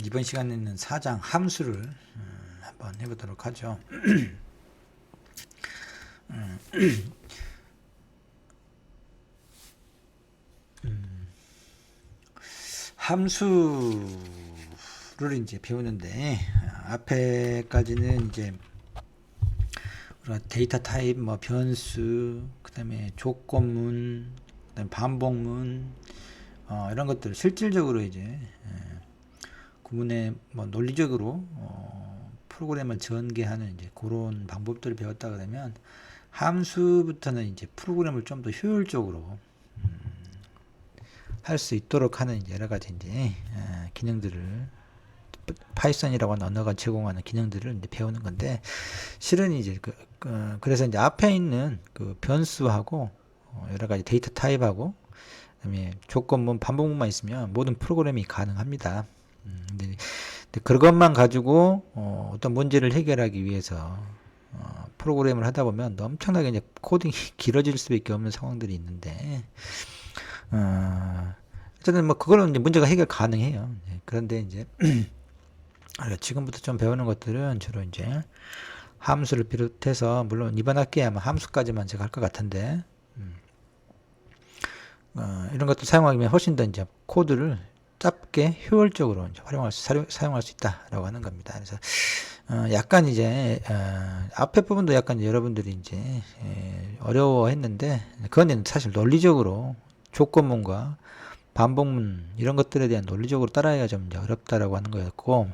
이번 시간에는 4장 함수를 한번 해보도록 하죠. 함수를 이제 배우는데 앞에까지는 이제 우리가 데이터 타입, 뭐 변수, 그다음에 조건문, 그다음에 반복문 이런 것들을 실질적으로 이제 구문에 뭐 논리적으로 프로그램을 전개하는 이제 그런 방법들을 배웠다 그러면 함수부터는 이제 프로그램을 좀 더 효율적으로 할 수 있도록 하는 이제 여러 가지 이제 기능들을 파이썬이라고 하는 언어가 제공하는 기능들을 이제 배우는 건데 실은 이제 그래서 이제 앞에 있는 그 변수하고 여러 가지 데이터 타입하고 그다음에 조건문, 반복문만 있으면 모든 프로그램이 가능합니다. 근데 그것만 가지고 어떤 문제를 해결하기 위해서 프로그램을 하다 보면 엄청나게 이제 코딩이 길어질 수밖에 없는 상황들이 있는데 어쨌든 뭐 그거는 이제 문제가 해결 가능해요. 그런데 이제 지금부터 좀 배우는 것들은 주로 이제 함수를 비롯해서 물론 이번 학기에 아마 함수까지만 제가 할 것 같은데 이런 것도 사용하면 훨씬 더 이제 코드를 짧게 효율적으로 이제 사용할 수 있다라고 하는 겁니다. 그래서 약간 이제 앞에 부분도 약간 이제 여러분들이 이제 어려워했는데 그건 사실 논리적으로 조건문과 반복문 이런 것들에 대한 논리적으로 따라야 좀 이제 어렵다라고 하는 거였고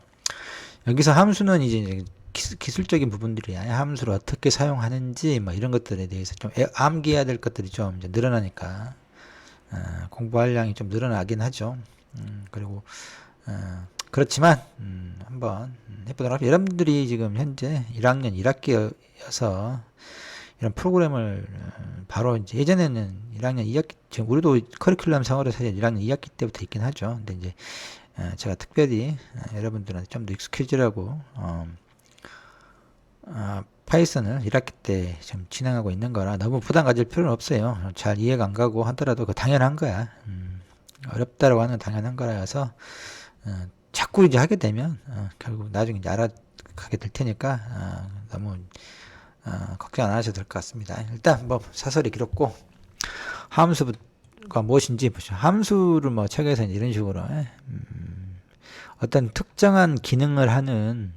여기서 함수는 이제 기술적인 부분들이 함수를 어떻게 사용하는지 뭐 이런 것들에 대해서 좀 암기해야 될 것들이 좀 이제 늘어나니까 공부할 양이 좀 늘어나긴 하죠. 그리고 그렇지만 한번 해보도록 합니다. 여러분들이 지금 현재 1학년 1학기여서 이런 프로그램을 바로 이제 예전에는 1학년 2학기 지금 우리도 커리큘럼 상으로 사실 1학년 2학기 때부터 있긴 하죠. 근데 이제 제가 특별히 여러분들한테 좀 더 익숙해지라고 파이썬을 1학기 때 지금 진행하고 있는 거라 너무 부담 가질 필요는 없어요. 잘 이해가 안 가고 하더라도 그 당연한 거야. 어렵다라고 하는 건 당연한 거라서 자꾸 이제 하게 되면 결국 나중에 이제 알아가게 될 테니까 너무 걱정 안 하셔도 될 것 같습니다. 일단 뭐 사설이 길었고 함수가 무엇인지 보시죠. 함수를 뭐 책에서는 이런 식으로 어떤 특정한 기능을 하는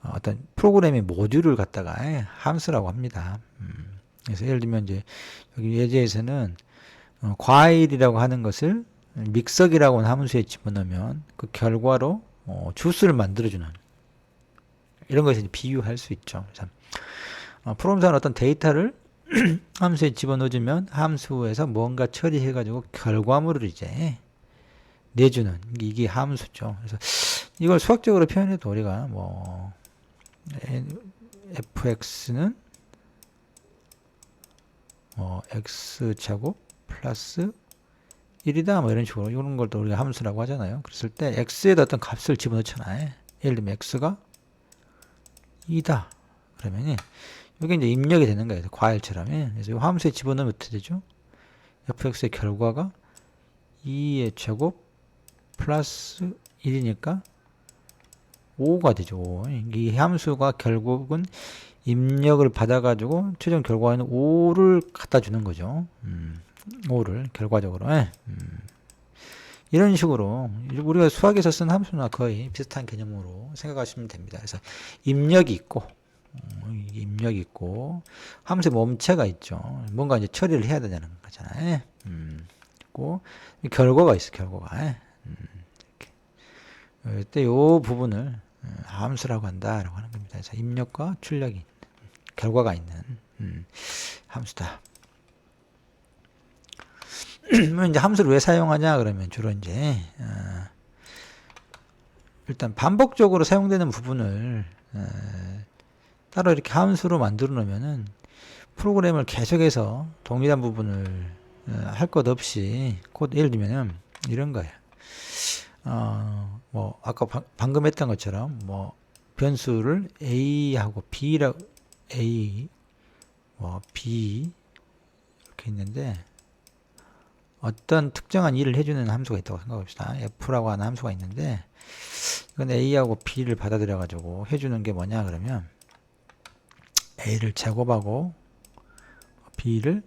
어떤 프로그램의 모듈을 갖다가 함수라고 합니다. 그래서 예를 들면 이제 여기 예제에서는 과일이라고 하는 것을 믹서기라고 하는 함수에 집어넣으면 그 결과로 주스를 만들어주는 이런 것을 비유할 수 있죠. 그래서 프로그램상은 어떤 데이터를 함수에 집어넣어주면 함수에서 뭔가 처리해가지고 결과물을 이제 내주는 이게 함수죠. 그래서 이걸 수학적으로 표현해도 우리가 뭐 fx는 x제곱 플러스 1이다 뭐 이런 식으로 이런 걸 또 우리가 함수라고 하잖아요. 그랬을 때 x에다 어떤 값을 집어넣잖아요. 예를 들면 x가 2다 그러면 이게 이제 입력이 되는 거예요. 과일처럼. 그래서 이 함수에 집어넣으면 어떻게 되죠? fx의 결과가 2의 제곱 플러스 1이니까 5가 되죠. 이 함수가 결국은 입력을 받아가지고 최종 결과에는 5를 갖다 주는 거죠. 5를 결과적으로. 이런 식으로 우리가 수학에서 쓴 함수나 거의 비슷한 개념으로 생각하시면 됩니다. 그래서 입력이 있고 입력이 있고 함수의 몸체가 있죠. 뭔가 이제 처리를 해야 되는 거잖아요. 있고 결과가 있어. 결과가. 이때 이 부분을 함수라고 한다라고 하는 겁니다. 그래서 입력과 출력이 결과가 있는 함수다. 이제 함수를 왜 사용하냐 그러면 주로 이제 일단 반복적으로 사용되는 부분을 따로 이렇게 함수로 만들어 놓으면은 프로그램을 계속해서 동일한 부분을 할 것 없이 코드 예를 들면은 이런 거예요. 뭐 아까 방금 했던 것처럼 뭐 변수를 a하고 b라고 a 뭐 b 이렇게 있는데 어떤 특정한 일을 해주는 함수가 있다고 생각합시다. f라고 하는 함수가 있는데 이건 a하고 b를 받아들여 가지고 해주는 게 뭐냐 그러면 a를 제곱하고 b를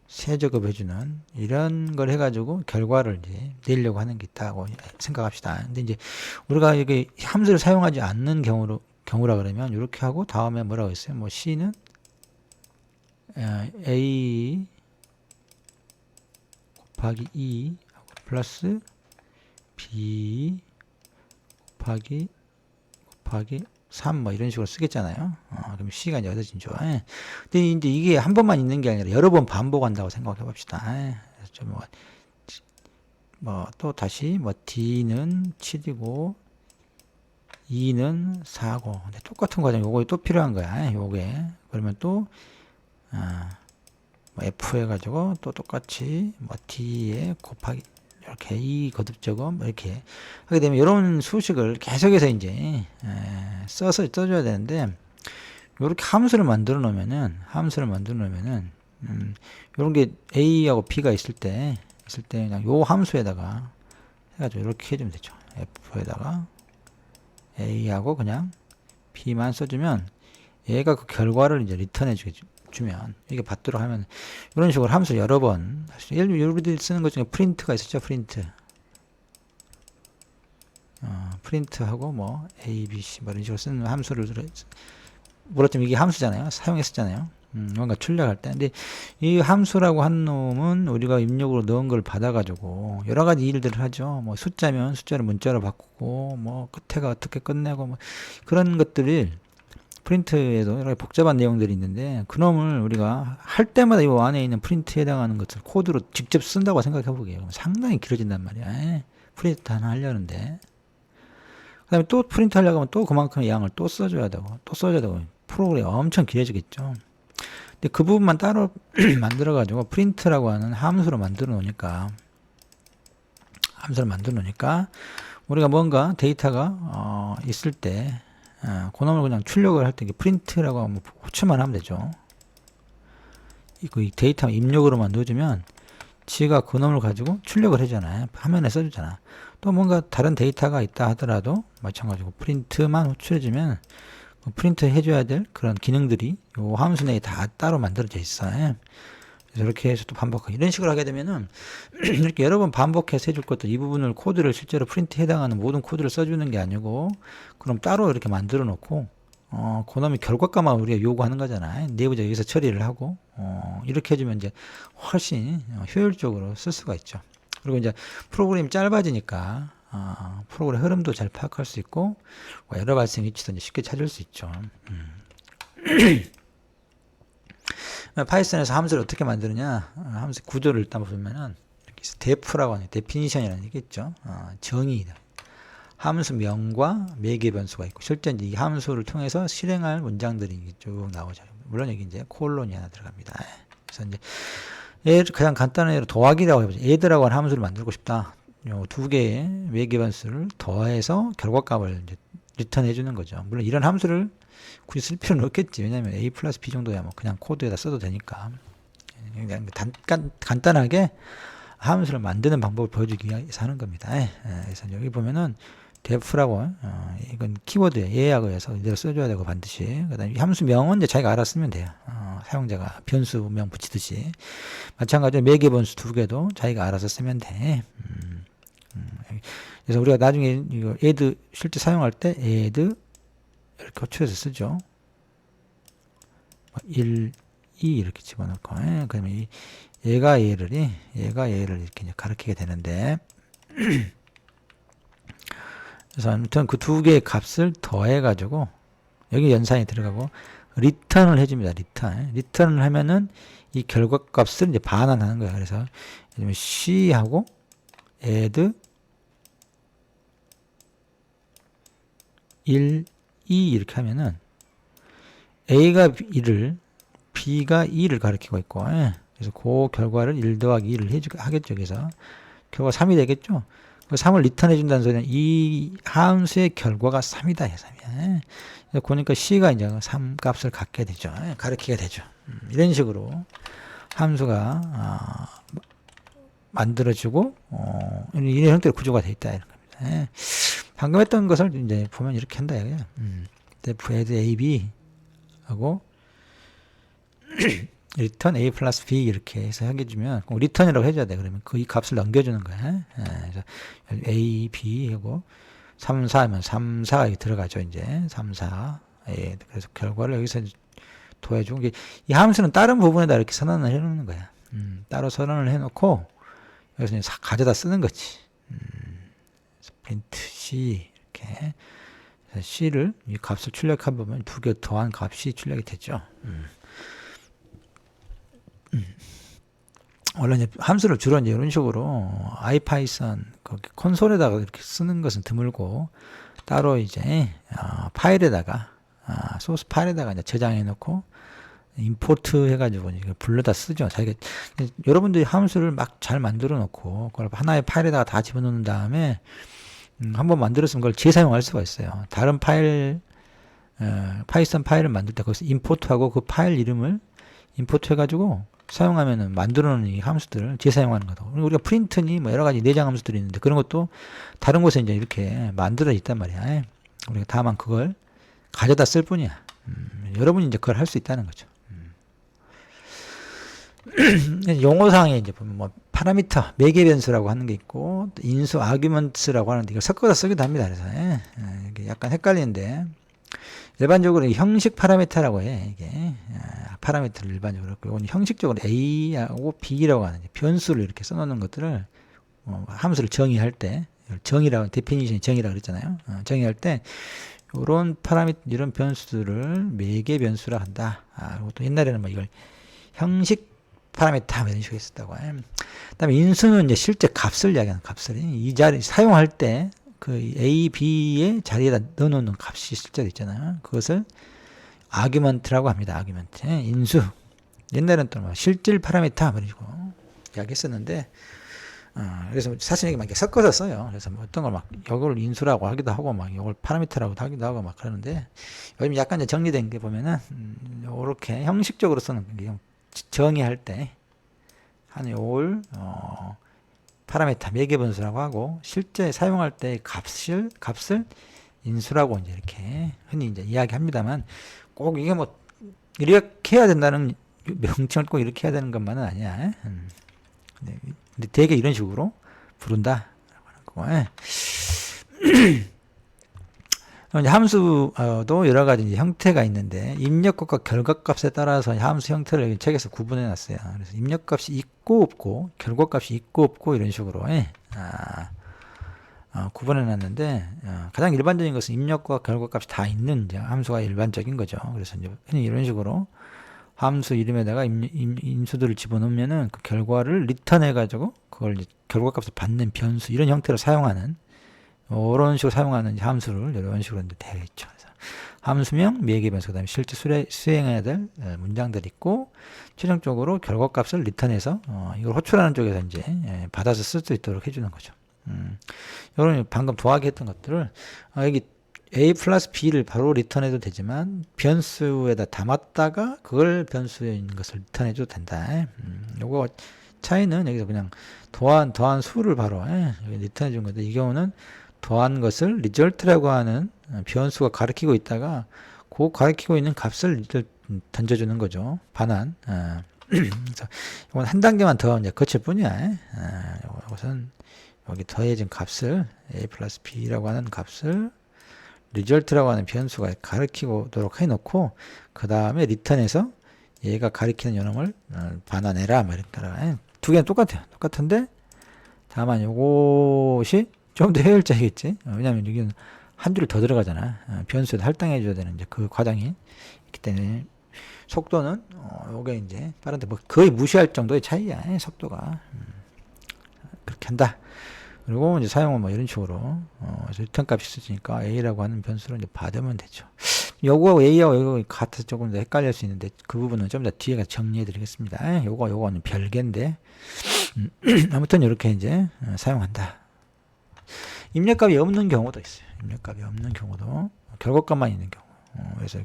세제곱해주는 이런 걸 해가지고 결과를 이제 내려고 하는 게 있다고 생각합시다. 근데 이제 우리가 이게 함수를 사용하지 않는 경우라 그러면 이렇게 하고 다음에 뭐라고 했어요? 뭐 c는 a 곱하기 2 플러스 b 곱하기 3 뭐 이런 식으로 쓰겠잖아요. 그럼 c가 이제 얻어진죠. 예. 근데 이제 이게 한 번만 있는 게 아니라 여러 번 반복한다고 생각해 봅시다. 예. 또 다시 d는 7이고 2는 4고 근데 똑같은 과정 요거 또 필요한 거야. 요게 그러면 또 f 해가지고 또 똑같이 d에 곱하기 이렇게 이 거듭적음 이렇게 하게 되면 이런 수식을 계속해서 이제 써줘야 되는데 이렇게 함수를 만들어 놓으면은 이런 게 a하고 b가 있을 때 그냥 요 함수에다가 해가지고 이렇게 해주면 되죠. f에다가 a하고 그냥 b만 써주면 얘가 그 결과를 이제 리턴해 주면 이게 받도록 하면 이런 식으로 함수 여러 번 예를 들면 여러분들이 쓰는 것 중에 프린트가 있었죠. 프린트하고 뭐 a, b, c 뭐 이런 식으로 쓰는 함수를 물었지만 이게 함수잖아요. 사용했었잖아요. 뭔가 출력할 때. 근데 이 함수라고 한 놈은 우리가 입력으로 넣은 걸 받아가지고 여러 가지 일들을 하죠. 뭐 숫자면 숫자를 문자로 바꾸고 뭐 끝에가 어떻게 끝내고 뭐 그런 것들을 프린트에도 여러 가지 복잡한 내용들이 있는데 그놈을 우리가 할 때마다 이 안에 있는 프린트에 해당하는 것을 코드로 직접 쓴다고 생각해 보게요. 그럼 상당히 길어진단 말이야. 프린트 하나 하려는데 그 다음에 또 프린트 하려고 하면 또 그만큼의 양을 또 써줘야 되고 프로그램이 엄청 길어지겠죠. 근데 그 부분만 따로 만들어 가지고 프린트라고 하는 함수를 만들어 놓으니까 우리가 뭔가 데이터가 있을 때 그놈을 그냥 출력을 할 때 프린트라고 하면 호출만 하면 되죠. 이 데이터 입력으로만 넣어주면 지가 그놈을 가지고 출력을 해주잖아요. 화면에 써주잖아. 또 뭔가 다른 데이터가 있다 하더라도 마찬가지고 프린트만 호출해주면 프린트 해줘야 될 그런 기능들이 요 함수 내에 다 따로 만들어져 있어요. 그래서 이렇게 해서 또 반복하고 이런 식으로 하게 되면은 이렇게 여러 번 반복해서 해줄 것도 이 부분을 코드를 실제로 프린트에 해당하는 모든 코드를 써주는 게 아니고 그럼 따로 이렇게 만들어 놓고 그놈의 결과값만 우리가 요구하는 거잖아요. 내부적 여기서 처리를 하고 이렇게 해주면 이제 훨씬 효율적으로 쓸 수가 있죠. 그리고 이제 프로그램이 짧아지니까 프로그램 흐름도 잘 파악할 수 있고 여러 발생 위치도 이제 쉽게 찾을 수 있죠. 파이썬에서 함수를 어떻게 만드느냐? 함수 구조를 일단 보면은 이렇게 def라고 하는 definition이라는 게 있죠. 정의. 함수명과 매개 변수가 있고 실제 이 함수를 통해서 실행할 문장들이 쭉 나오죠. 물론 여기 이제 콜론이 하나 들어갑니다. 그래서 이제 그냥 간단한 예로 더하기라고 해보죠. 애들하고 하는 함수를 만들고 싶다. 요 두 개의 매개 변수를 더해서 결과값을 이제 리턴해 주는 거죠. 물론 이런 함수를 굳이 쓸 필요는 없겠지. 왜냐면 a 플러스 b 정도야 뭐 그냥 코드에다 써도 되니까. 그냥 간단하게 함수를 만드는 방법을 보여주기 위해서 하는 겁니다. 그래서 여기 보면은 def라고 이건 키워드에 예약을 해서 이대로 써줘야 되고 반드시. 그다음에 함수명은 이제 자기가 알아 쓰면 돼요. 사용자가 변수명 붙이듯이 마찬가지로 매개 변수 두 개도 자기가 알아서 쓰면 돼. 그래서 우리가 나중에 이거 add 실제 사용할 때 add 이렇게 호출해서 쓰죠. 1, 2 이렇게 집어넣고 그러면 얘가 얘를 이렇게 이제 가리키게 되는데 그래서 아무튼 그 두 개의 값을 더해 가지고 여기 연산이 들어가고 리턴을 해줍니다. 리턴을 하면은 이 결과 값을 이제 반환하는 거예요. 그래서 C하고 add 1, 2 이렇게 하면은 A가 1을 B가 2를 가리키고 있고 그래서 그 결과를 1 더하기 2를 하겠죠. 그래서 결과 3이 되겠죠. 그 3을 리턴해 준다는 소리는 이 함수의 결과가 3이다. 3이야. 그러니까 C가 이제 3 값을 갖게 되죠. 가리키게 되죠. 이런 식으로 함수가 만들어주고 이런 형태로 구조가 돼 있다 이런 겁니다. 예. 방금 했던 것을 이제 보면 이렇게 한다 이거야. def add a b 하고 return a 플러스 b 이렇게 해서 해주면 꼭 return이라고 해줘야 돼. 그러면 그 이 값을 넘겨주는 거야. 예. 그래서 a b 하고 3, 4 하면 3, 4 들어가죠. 이제 3, 4. 예. 그래서 결과를 여기서 도해주고 이 함수는 다른 부분에다 이렇게 선언을 해놓는 거야. 따로 선언을 해놓고 여기서 이제 가져다 쓰는 거지. print c 이렇게 c를 이 값을 출력한 보면 두 개 더한 값이 출력이 되죠. 원래 이제 함수를 주로 이제 이런 식으로 IPython 거기 콘솔에다가 이렇게 쓰는 것은 드물고 따로 이제 파일에다가 소스 파일에다가 이제 저장해 놓고 임포트 해가지고 이걸 불러다 쓰죠. 자기가 여러분들이 함수를 막 잘 만들어 놓고 그걸 하나의 파일에다가 다 집어넣는 다음에 한번 만들었으면 그걸 재사용할 수가 있어요. 다른 파일 파이썬 파일을 만들 때 거기서 임포트하고 그 파일 이름을 임포트 해가지고 사용하면은 만들어 놓은 이 함수들을 재사용하는 거다. 우리가 프린트니 뭐 여러 가지 내장 함수들이 있는데 그런 것도 다른 곳에 이제 이렇게 만들어 있단 말이야. 우리가 다만 그걸 가져다 쓸 뿐이야. 여러분이 이제 그걸 할 수 있다는 거죠. 용어상에 이제 보면 뭐 파라미터 매개 변수라고 하는 게 있고 인수 아규먼트라고 하는데 이걸 섞어서 쓰기도 합니다. 그래서 이게 약간 헷갈리는데 일반적으로 형식 파라미터라고 해. 이게 파라미터를 일반적으로 그리고 형식적으로 A하고 B라고 하는 변수를 이렇게 써놓는 것들을 함수를 정의할 때 정의라고 데피니션이 정의라고 그랬잖아요. 정의할 때 이런 파라미터 이런 변수들을 매개 변수라 한다. 그리고 또 옛날에는 뭐 이걸 형식 파라미터 이런 식으로 했었다고. 그다음에 인수는 이제 실제 값을 이야기하는 값을 이 자리 사용할 때 그 A, B의 자리에다 넣어놓는 값이 실제로 있잖아요. 그것을 아규먼트라고 합니다. 아규먼트. 인수. 옛날에는 또 뭐 실질 파라미터 그러고 이야기했었는데 그래서 사실 이게 막 이렇게 섞어서 써요. 그래서 뭐 어떤 걸 막 이걸 인수라고 하기도 하고 막 이걸 파라미터라고 하기도 하고 막 그러는데 요즘 약간 이제 정리된 게 보면은 이렇게 형식적으로 쓰는 게 정의할 때 한 요걸 파라미터 매개 변수라고 하고 실제 사용할 때 값을 인수라고 이제 이렇게 흔히 이제 이야기합니다만 꼭 이게 뭐 이렇게 해야 된다는 명칭을 꼭 이렇게 해야 되는 것만은 아니야. 근데 되게 이런 식으로 부른다. 함수도 여러 가지 형태가 있는데 입력값과 결과값에 따라서 함수 형태를 책에서 구분해 놨어요. 그래서 입력값이 있고 없고 결과값이 있고 없고 이런 식으로 구분해 놨는데 가장 일반적인 것은 입력과 결과값이 다 있는 이제 함수가 일반적인 거죠. 그래서 이제 흔히 이런 식으로 함수 이름에다가 인수들을 집어넣으면은 그 결과를 리턴해 가지고 그걸 이제 결과값을 받는 변수 이런 형태로 사용하는 이런 식으로 사용하는 함수를 이런 식으로 되어 있죠. 그래서 함수명, 매개 변수, 그다음에 실제 수행해야 될 문장들이 있고 최종적으로 결과값을 리턴해서 이걸 호출하는 쪽에서 이제 받아서 쓸 수 있도록 해주는 거죠. 이런 방금 도하게 했던 것들을 여기 a 플러스 b를 바로 리턴해도 되지만 변수에다 담았다가 그걸 변수에 있는 것을 리턴해줘도 된다. 요거 차이는 여기서 그냥 더한 수를 바로 리턴해 준 건데 이 경우는 더한 것을 리절트라고 하는 변수가 가리키고 있다가 그 가리키고 있는 값을 던져주는 거죠. 반환. 그래서 이건 한 단계만 더 이제 거칠 뿐이야. 이것은 여기 더해진 값을 a 플러스 b라고 하는 값을 리절트라고 하는 변수가 가리키도록 해놓고 그 다음에 리턴해서 얘가 가리키는 요놈을 반환해라. 이렇게 두 개는 똑같아요. 똑같은데 다만 요것이 좀 더 효율적이겠지. 왜냐하면 여기는 한 줄이 더 들어가잖아. 변수에 할당해 줘야 되는 이제 그 과정이 있기 때문에 속도는 요게 이제 빠른데 뭐 거의 무시할 정도의 차이야. 속도가 그렇게 한다. 그리고 이제 사용은 뭐 이런 식으로 리턴 값이 있으니까 a라고 하는 변수를 이제 받으면 되죠. 요거 a하고 이거 같아서 조금 더 헷갈릴 수 있는데 그 부분은 좀 더 뒤에 정리해 드리겠습니다. 요거는 별개인데 아무튼 이렇게 이제 사용한다. 입력값이 없는 경우도 있어요. 입력값이 없는 경우도 결과값만 있는 경우. 그래서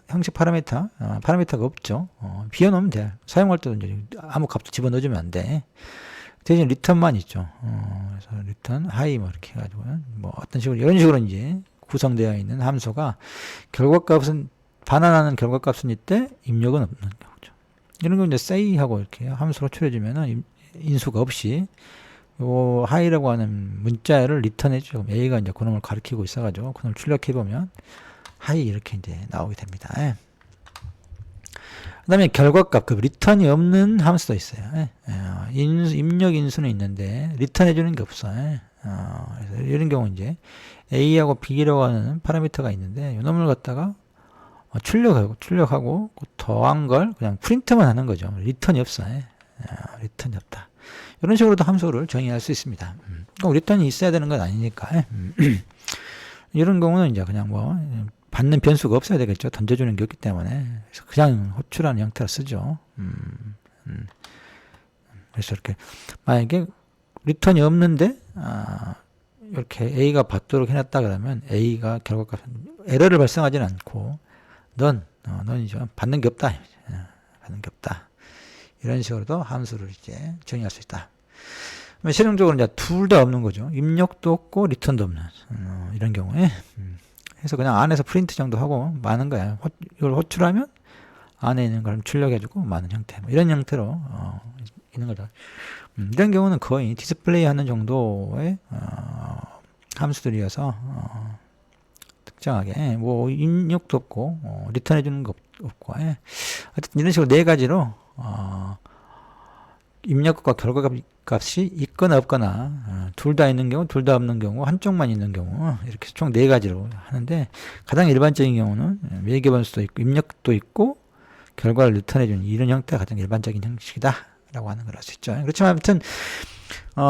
형식 파라미터가 없죠. 비워놓으면 돼. 사용할 때도 이제 아무 값도 집어넣어주면 안 돼. 대신 리턴만 있죠. 그래서 리턴 하이 뭐 이렇게 해가지고 뭐 어떤 식으로 이런 식으로 이제 구성되어 있는 함수가 결과값은 반환하는 결과값은 이때 입력은 없는 경우죠. 이런 거 이제 say하고 이렇게 함수로 추려주면은 인수가 없이 요 하이라고 하는 문자를 리턴해주죠. 그럼 A가 이제 그놈을 가리키고 있어가지고 그놈을 출력해보면 하이 이렇게 이제 나오게 됩니다. 예. 그 다음에 결과값, 그 리턴이 없는 함수도 있어요. 예. 입력 인수는 있는데 리턴해주는 게 없어요. 그래서 이런 경우 이제 A하고 B라고 하는 파라미터가 있는데 이놈을 갖다가 출력하고 더한 걸 그냥 프린트만 하는 거죠. 리턴이 없어요. 리턴이 없다. 이런 식으로도 함수를 정의할 수 있습니다. 리턴이 있어야 되는 건 아니니까. 이런 경우는 이제 그냥 뭐 받는 변수가 없어야 되겠죠. 던져주는 게 없기 때문에. 그래서 그냥 호출하는 형태로 쓰죠. 그래서 이렇게 만약에 리턴이 없는데 이렇게 A가 받도록 해놨다 그러면 A가 결과값 에러를 발생하지는 않고 넌 이제 받는 게 없다. 받는 게 없다. 이런 식으로도 함수를 이제 정의할 수 있다. 실용적으로 이제 둘 다 없는 거죠. 입력도 없고 리턴도 없는 이런 경우에 그래서 그냥 안에서 프린트 정도 하고 많은 거야. 이걸 호출하면 안에 있는 걸 출력해주고 많은 형태. 이런 형태로 있는 거죠. 이런 경우는 거의 디스플레이 하는 정도의 함수들이어서 특정하게 뭐 입력도 없고 리턴해 주는 거 없고 어쨌든 이런 식으로 네 가지로 입력과 결과값이 있거나 없거나 둘 다 있는 경우, 둘 다 없는 경우, 한쪽만 있는 경우 이렇게 총 네 가지로 하는데 가장 일반적인 경우는 매개 변수도 있고 입력도 있고 결과를 리턴해 주는 이런 형태가 가장 일반적인 형식이다 라고 하는 걸 알 수 있죠. 그렇지만 아무튼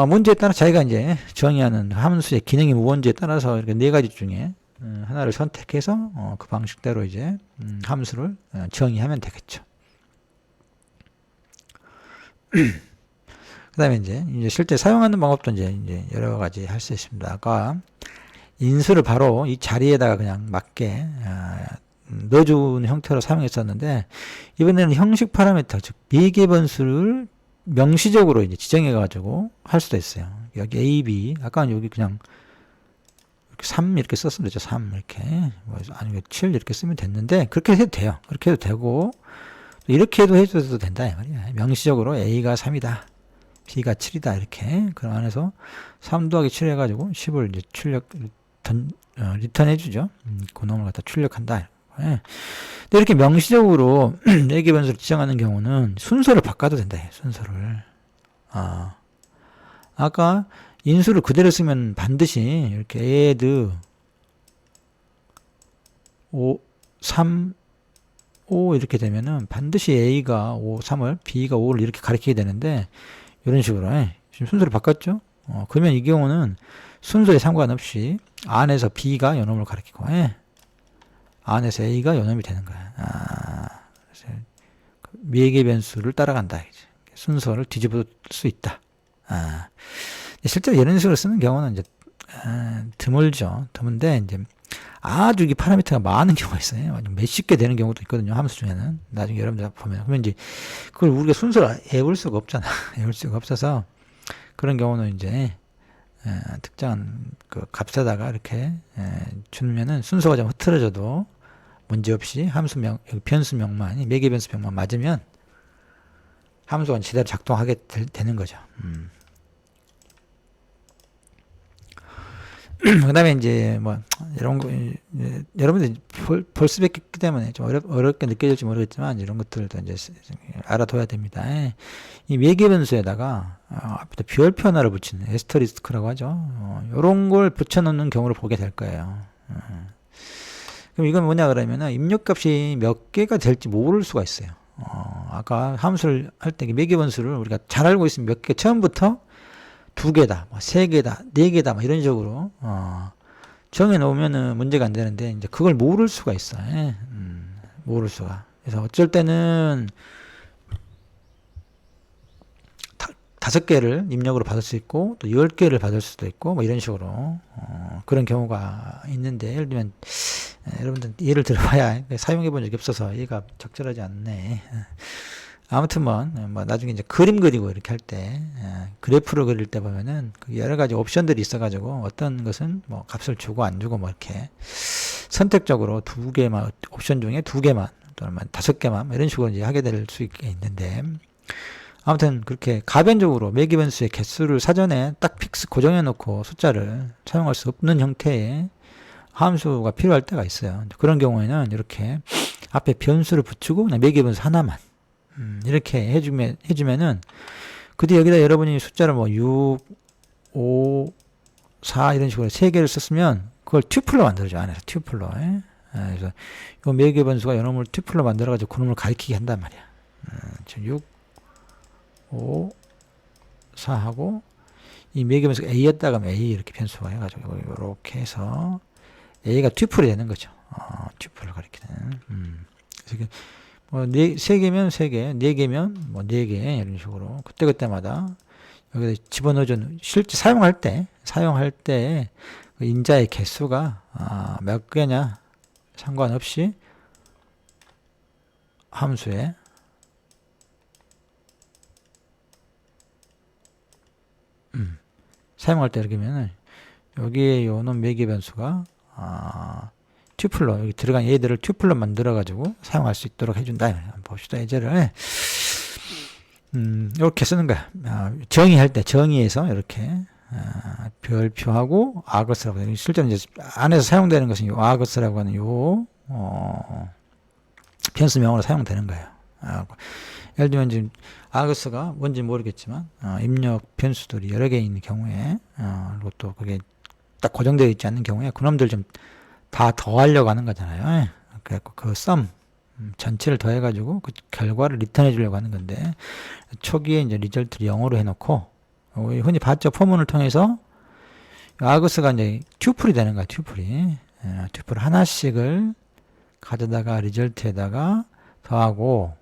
문제에 따라 자기가 이제 정의하는 함수의 기능이 무언지에 따라서 이렇게 네 가지 중에 하나를 선택해서 그 방식대로 이제 함수를 정의하면 되겠죠. 그 다음에 이제 실제 사용하는 방법도 이제 여러 가지 할 수 있습니다. 아까 인수를 바로 이 자리에다가 그냥 맞게 넣어주는 형태로 사용했었는데 이번에는 형식 파라미터 즉 미개 변수를 명시적으로 이제 지정해 가지고 할 수도 있어요. 여기 A, B 아까는 여기 그냥 3 이렇게 썼으면 되죠. 3 이렇게 아니면 7 이렇게 쓰면 됐는데 그렇게 해도 돼요. 그렇게 해도 되고 이렇게 해도 된다 이 말이야. 명시적으로 A가 3이다. B가 7이다. 이렇게 그럼 안에서 3 더하기 7 해가지고 10을 이제 리턴 해주죠. 그놈을 갖다 출력한다. 근데 이렇게 명시적으로 네개 변수를 지정하는 경우는 순서를 바꿔도 된다. 순서를. 아까 인수를 그대로 쓰면 반드시 이렇게 add 5, 3, 5 이렇게 되면은 반드시 a가 5, 3을 b가 5를 이렇게 가리키게 되는데 이런 식으로 지금 순서를 바꿨죠. 그러면 이 경우는 순서에 상관없이 안에서 b가 요놈을 가리키고 안에서 a가 요놈이 되는 거야. 그래서 매개 변수를 따라간다. 순서를 뒤집을 수 있다. 실제로 이런 식으로 쓰는 경우는 이제 드물죠. 드문데 이제 아주 이 파라미터가 많은 경우가 있어요. 몇십 개 되는 경우도 있거든요. 함수 중에는 나중에 여러분들 보면 그러면 이제 그걸 우리가 순서를 외울 수가 없잖아. 외울 수가 없어서 그런 경우는 이제 특정한 그 값에다가 이렇게 주면은 순서가 좀 흐트러져도 문제없이 함수명 변수명만 매개 변수명만 맞으면 함수가 제대로 작동하게 되는 거죠. 그 다음에 이제 뭐 이런 거 여러분들 벌써 뵙기 때문에 좀 어렵게 느껴질지 모르겠지만 이런 것들도 이제 알아둬야 됩니다. 이 매개 변수에다가 앞에다 별표 하나를 붙이는 에스터리스크라고 하죠. 이런 걸 붙여놓는 경우를 보게 될 거예요. 그럼 이건 뭐냐 그러면은 입력값이 몇 개가 될지 모를 수가 있어요. 아까 함수를 할 때 매개 변수를 우리가 잘 알고 있으면 몇 개 처음부터 2개다, 3개다, 4개다, 이런 식으로, 정해 놓으면은 문제가 안 되는데, 이제 그걸 모를 수가 있어요. 모를 수가. 그래서 어쩔 때는 5개를 입력으로 받을 수 있고, 또 10개를 받을 수도 있고, 뭐 이런 식으로, 그런 경우가 있는데, 예를 들면, 여러분들 예를 들어봐야 사용해 본 적이 없어서 이해가 적절하지 않네. 아무튼 뭐 나중에 이제 그림 그리고 이렇게 할 때, 그래프를 그릴 때 보면은 그 여러 가지 옵션들이 있어가지고 어떤 것은 뭐 값을 주고 안 주고 뭐 이렇게 선택적으로 두 개만, 옵션 중에 두 개만 또는 5개만 뭐 이런 식으로 이제 하게 될 수 있는데, 아무튼 그렇게 가변적으로 매기 변수의 개수를 사전에 딱 픽스 고정해 놓고 숫자를 사용할 수 없는 형태의 함수가 필요할 때가 있어요. 그런 경우에는 이렇게 앞에 변수를 붙이고 그냥 매기 변수 하나만 이렇게 해주면은 그 뒤에 여기다 여러분이 숫자를 뭐 6, 5, 4 이런 식으로 3개를 썼으면 그걸 튜플로 만들어줘. 안에서 튜플로. 그래서 이 매개 변수가 이놈을 튜플로 만들어가지고 그놈을 가리키게 한단 말이야. 6, 5, 4 하고 이 매개 변수가 A였다가 하면 A 이렇게 변수가 해가지고 이렇게 해서 A가 튜플이 되는 거죠. 튜플을 가리키는. 그래서 뭐 3개면 3개, 4개면 뭐 4개 이런 식으로 그때그때마다 여기다 집어넣어줘. 실제 사용할 때 그 인자의 개수가 몇 개냐 상관없이 함수에 사용할 때 이렇게 하면은 여기에 요놈 매개 변수가 튜플로 여기 들어간 얘들을 튜플로 만들어 가지고 사용할 수 있도록 해준다. 한번 봅시다. 예제를 이렇게 쓰는 거야. 정의할 때 정의에서 이렇게 별표하고 아거스라고 실제로 이제 안에서 사용되는 것은 요 아거스라고 하는 요 변수명으로 사용되는 거예요. 예를 들면 지금 아거스가 뭔지 모르겠지만 입력 변수들이 여러 개 있는 경우에 그리고 또 그게 딱 고정되어 있지 않는 경우에 그놈들 좀 다 더하려고 하는 거잖아요. 그래갖고 그 썸 전체를 더해가지고 그 결과를 리턴해 주려고 하는 건데 초기에 이제 리절트를 0으로 해놓고 흔히 봤죠. 포문을 통해서 아거스가 이제 튜플이 되는 거야. 튜플 하나씩을 가져다가 리절트에다가 더하고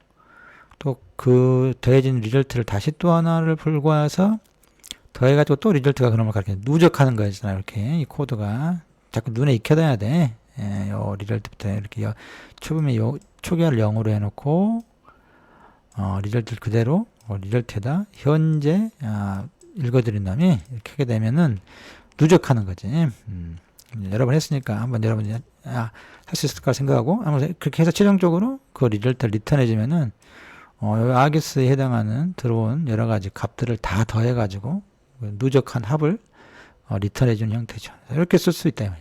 또 그 더해진 리절트를 다시 또 하나를 불과해서 더해가지고 또 리절트가 그놈을 그렇게 누적하는 거잖아요. 이렇게 이 코드가 자꾸 눈에 익혀둬야 돼. 요 리절트부터 이렇게 초기에 초기화를 0으로 해놓고 리절트를 그대로 리절트에다 현재 읽어드린 다음에 이렇게 하게 되면은 누적하는 거지. 여러 번 했으니까 한번 여러분이 할 수 있을까 생각하고 한번 그렇게 해서 최종적으로 그 리절트를 리턴해주면은 아기스에 해당하는 들어온 여러 가지 값들을 다 더해가지고 누적한 합을 리턴해주는 형태죠. 이렇게 쓸 수 있다.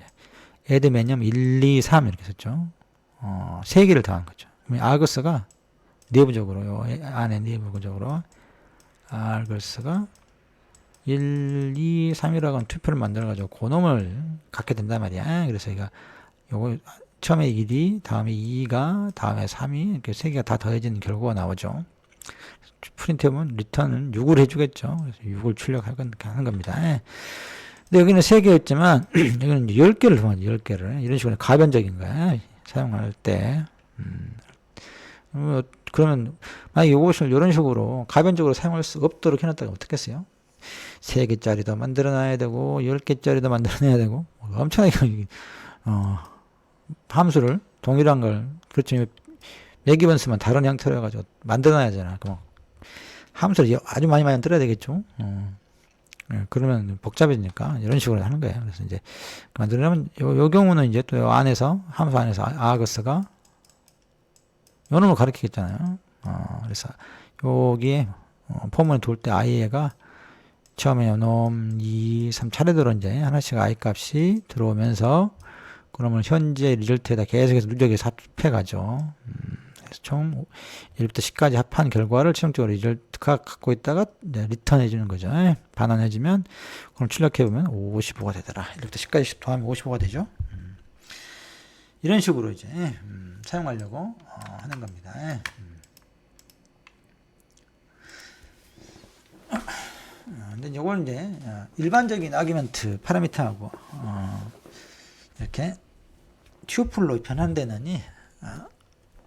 add 매년 1, 2, 3 이렇게 썼죠. 3개를 더한 거죠. 아거스가 내부적으로 요 안에 내부적으로 아거스가 1, 2, 3이라고 하는 투표를 만들어가지고 그놈을 갖게 된단 말이야. 그래서 요거 처음에 1이, 다음에 2가, 다음에 3이 이렇게 3개가 다 더해지는 결과가 나오죠. 프린트해보면 리턴은 6을 해주겠죠. 그래서 6을 출력하는 겁니다. 근데 여기는 3개였지만 여기는 10개를 더하죠. 10개를 이런 식으로 가변적인 거야. 사용할 때 그러면 만약 이것을 이런 식으로 가변적으로 사용할 수 없도록 해놨다가 어떻겠어요? 3개짜리도 만들어놔야 되고 10개짜리도 만들어내야 되고 엄청나게 함수를 동일한 걸 그렇죠. 매기 변수만 다른 형태로 해가지고 만들어놔야 하잖아. 그럼 함수를 아주 많이 만들어야 되겠죠. 그러면 복잡해지니까 이런 식으로 하는 거예요. 그래서 이제 만들려면 요 경우는 이제 또 요 안에서 함수 안에서 아거스가 요 놈을 가리키겠잖아요. 그래서 여기에 포문에 돌 때 i가 처음에 요놈 2, 3 차례대로 이제 하나씩 i 값이 들어오면서 그러면 현재 리절트에다 계속해서 누적해서 합해가죠. 그래서 총 1부터 10까지 합한 결과를 최종적으로 리절트가 갖고 있다가 리턴해 주는 거죠. 반환해주면 그럼 출력해보면 55가 되더라. 1부터 10까지 더하면 55가 되죠. 이런 식으로 이제 사용하려고 하는 겁니다. 근데 이걸 이제 일반적인 아규먼트 파라미터하고 이렇게 튜플로 변환되느니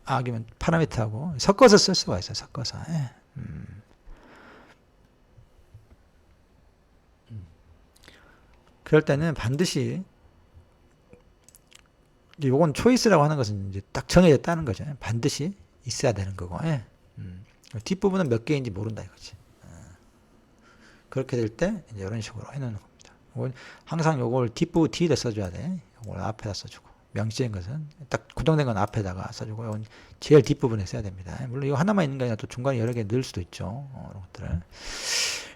아규먼트 파라미터하고 섞어서 쓸 수가 있어요. 섞어서. 그럴 때는 반드시 요건 초이스라고 하는 것은 이제 딱 정해졌다는 거죠. 반드시 있어야 되는 거고. 뒷부분은 몇 개인지 모른다 이거지. 그렇게 될 때 이제 이런 식으로 해놓는 겁니다. 항상 요걸 뒷부분 뒤에다 써줘야 돼. 요걸 앞에다 써주고, 명시적인 것은 딱 고정된 건 앞에다가 써주고, 이건 제일 뒷부분에 써야 됩니다. 물론 이거 하나만 있는 게 아니라 또 중간에 여러 개 넣을 수도 있죠. 이런 것들을.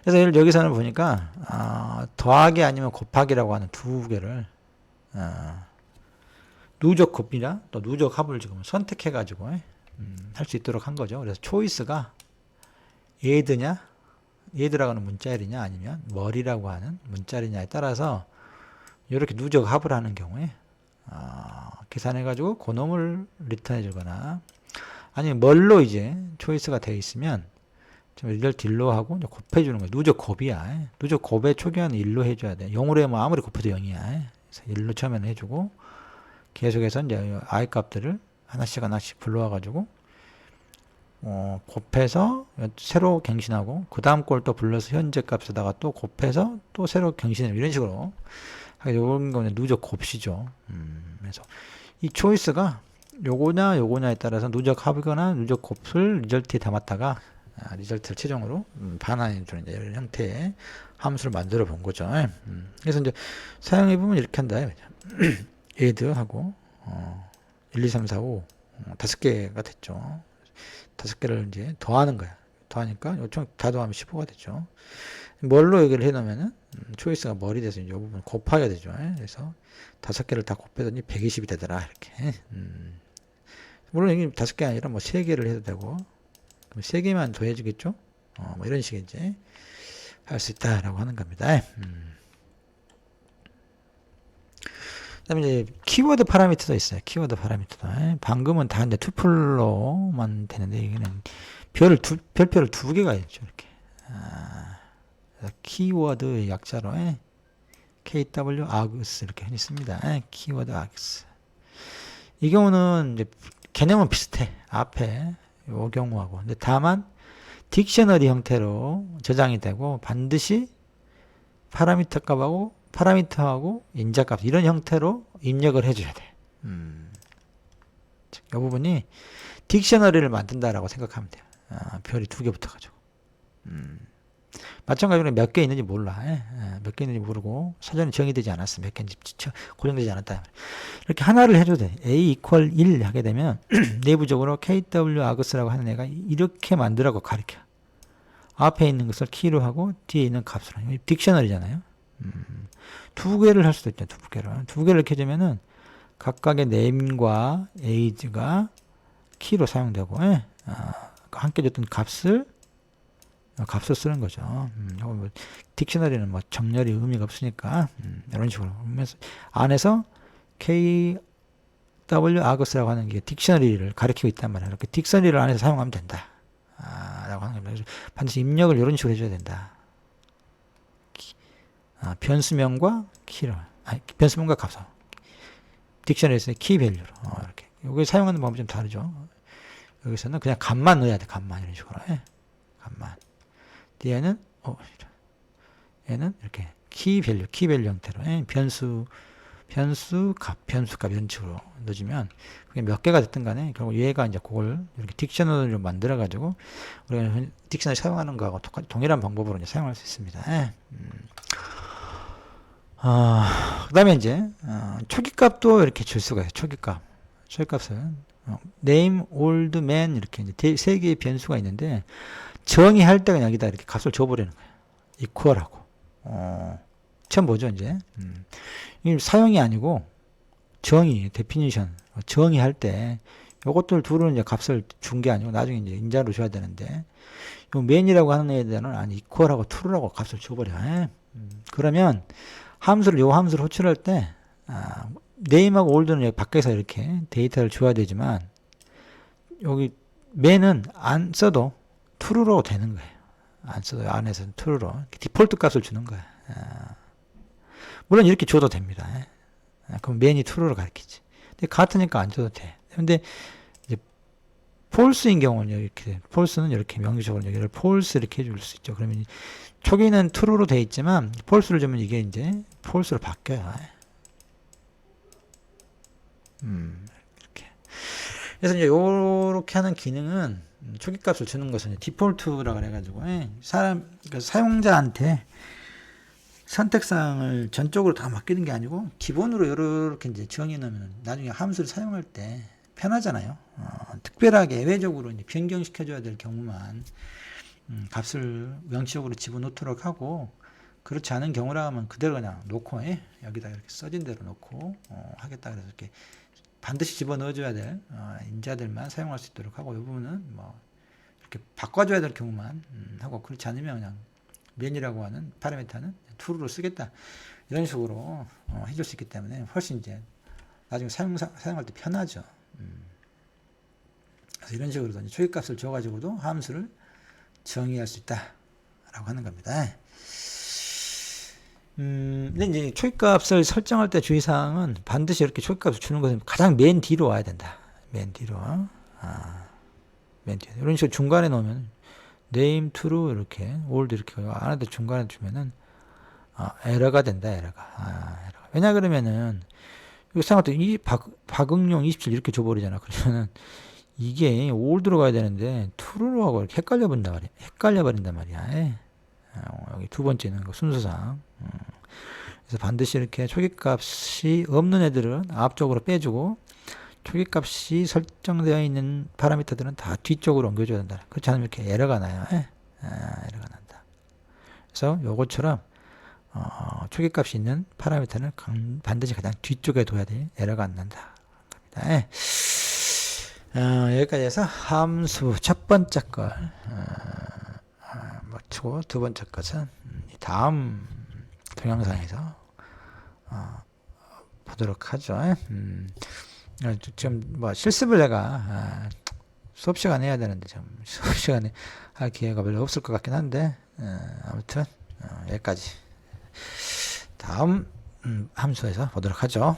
그래서 여기서는 보니까 더하기 아니면 곱하기라고 하는 두 개를 누적 곱이나 또 누적 합을 지금 선택해 가지고 할 수 있도록 한 거죠. 그래서 초이스가 얘드냐, 얘드라고 하는 문자열이냐, 아니면 머리라고 하는 문자열이냐에 따라서 이렇게 누적 합을 하는 경우에 계산해 가지고 그놈을 리턴해 주거나, 아니면 뭘로 이제 초이스가 되어 있으면 좀 리절트 1로 하고 곱해 주는 거예요. 누적 곱이야. 누적 곱의 초기화는 1로 해줘야 돼. 0으로 하면 아무리 곱해도 0이야. 그래서 1로 처음에는 해주고, 계속해서 이제 i 값들을 하나씩 불러와 가지고 곱해서 새로 갱신하고, 그 다음 걸 또 불러서 현재 값에다가 또 곱해서 또 새로 갱신해, 이런 식으로. 이런 거는 누적 곱시죠. 그래서 이 초이스가 요거냐에 따라서 누적 합이거나 누적 곱을 리절트에 담았다가 리절트를 최종으로 반환해 주는 이런 형태의 함수를 만들어 본 거죠. 그래서 이제 사용해 보면 이렇게 한다. add 하고 1, 2, 3, 4, 5 5개가 됐죠. 5개를 이제 더하는 거야. 더하니까 요청 다 더하면 15가 되죠. 뭘로 얘기를 해 놓으면은 초이스가 머리 돼서 이제 이 부분 곱하게 되죠. 그래서 5개를 다 곱해더니 120이 되더라 이렇게. 물론 이게 5개 아니라 뭐 3개를 해도 되고, 그럼 3개만 더해주겠죠. 뭐 이런 식의 이제 할 수 있다라고 하는 겁니다. 그다음에 이제 키워드 파라미터도 있어요. 키워드 파라미터도. 방금은 다 이제 투플로만 되는데, 여기는 별표를 2개가 있죠. 이렇게. 키워드 약자로 KW args 이렇게 있습니다. 키워드 args. 이 경우는 이제 개념은 비슷해. 앞에 요 경우하고. 근데 다만 딕셔너리 형태로 저장이 되고, 반드시 파라미터 값하고 파라미터하고 인자값 이런 형태로 입력을 해줘야 돼. 이 부분이 딕셔너리를 만든다라고 생각하면 돼요. 별이 2개 붙어가지고. 마찬가지로 몇 개 있는지 몰라. 몇 개 있는지 모르고 사전에 정의되지 않았어. 몇 개인지 고정되지 않았다. 이렇게 하나를 해줘도 돼. a equal 1 하게 되면 내부적으로 kw args라고 하는 애가 이렇게 만들라고 가르쳐. 앞에 있는 것을 키로 하고 뒤에 있는 값으로. 딕셔너리잖아요. 2개를 할 수도 있죠. 2개를. 2개를 이렇게 해주면은 각각의 name과 age가 키로 사용되고, 함께 줬던 값을 쓰는 거죠. 뭐, 딕셔너리는 뭐 정렬이 의미가 없으니까 이런 식으로 안에서 KW args라고 하는 게 딕셔너리를 가리키고 있단 말이에요. 이렇게 딕셔너리를 안에서 사용하면 된다. 라고 하는 겁니다. 반드시 입력을 이런 식으로 해줘야 된다. 변수명과 키로, 변수명과 값을 딕셔너리에서의 키 밸류로 이렇게. 여기 사용하는 방법이 좀 다르죠. 여기서는 그냥 값만 넣어야 돼. 값만 이런 식으로. 값만. 얘는 얘는 이렇게 키 밸류 형태로 변수값 이런 식으로 넣어주면 그게 몇 개가 됐든 간에 결국 얘가 이제 그걸 이렇게 딕셔너리로 만들어 가지고 우리가 딕셔너리 사용하는 거하고 동일한 방법으로 이제 사용할 수 있습니다. 그다음에 이제 초기값도 이렇게 줄 수가 있어요. 초기값은 name, old man 이렇게 이제 3개의 변수가 있는데, 정의할 때 그냥 여기다 이렇게 값을 줘버리는 거예요. equal하고. 처음 보죠, 이제. 이 사용이 아니고 정의, definition, 정의할 때 요것들 둘은 이제 값을 준 게 아니고 나중에 이제 인자로 줘야 되는데, 요 man이라고 하는 애에 대해서는 equal하고 true라고 값을 줘버려. 그러면 요 함수를 호출할 때 name하고 old는 여기 밖에서 이렇게 데이터를 줘야 되지만, 여기 man은 안 써도 true로 되는 거예요. 안 써도 안에서는 true로 디폴트 값을 주는 거예요. 물론 이렇게 줘도 됩니다. 그럼 man이 true로 가르치지. 근데 같으니까 안 줘도 돼. 근데 이제 false인 경우는 이렇게, false는 이렇게 명시적으로 여기를 false 이렇게 해줄 수 있죠. 그러면 초기는 true로 돼 있지만 false를 주면 이게 이제 false로 바뀌어요. 이렇게. 그래서 이제 요렇게 하는 기능은 초기값을 주는 것은 이제 디폴트라고 그래가지고 그러니까 사용자한테 선택사항을 전적으로 다 맡기는 게 아니고 기본으로 이렇게 이제 정해 놓으면 나중에 함수를 사용할 때 편하잖아요. 특별하게 예외적으로 이제 변경시켜줘야 될 경우만 값을 명시적으로 집어넣도록 하고, 그렇지 않은 경우라면 그대로 그냥 놓고 여기다 이렇게 써진 대로 놓고 하겠다 그래서 이렇게 반드시 집어넣어줘야 될 인자들만 사용할 수 있도록 하고, 이 부분은 뭐 이렇게 바꿔줘야 될 경우만 하고, 그렇지 않으면 그냥 맨이라고 하는 파라미터는 true로 쓰겠다 이런 식으로 해줄 수 있기 때문에 훨씬 이제 나중에 사용할 때 편하죠. 그래서 이런 식으로 초기값을 줘가지고도 함수를 정의할 수 있다라고 하는 겁니다. 근데 이제 초기값을 설정할 때 주의사항은 반드시 이렇게 초기값을 주는 것은 가장 맨 뒤로 와야 된다. 맨 뒤로. 맨 뒤로. 이런 식으로 중간에 놓으면 name true 이렇게 old 이렇게 안에다 중간에 주면은 에러가 된다. 에러가. 왜냐 그러면은 이거 생각할 때 이 박응용 27 이렇게 줘버리잖아. 그러면은 이게 old로 가야 되는데 true로 하고 이렇게 헷갈려버린단 말이야. 여기 두 번째는 그 순서상. 그래서 반드시 이렇게 초기값이 없는 애들은 앞쪽으로 빼주고, 초기값이 설정되어 있는 파라미터들은 다 뒤쪽으로 옮겨줘야 된다. 그렇지 않으면 이렇게 에러가 나요. 에러가 난다. 그래서 요것처럼 초기값이 있는 파라미터는 반드시 가장 뒤쪽에 둬야 돼. 에러가 안 난다. 여기까지 해서 함수 첫 번째 걸 마치고, 두 번째 것은 다음 동영상에서 보도록 하죠. 지금 뭐 실습을 내가 수업 시간에 해야 되는데 좀 수업 시간에 할 기회가 별로 없을 것 같긴 한데, 아무튼 여기까지 다음 함수에서 보도록 하죠.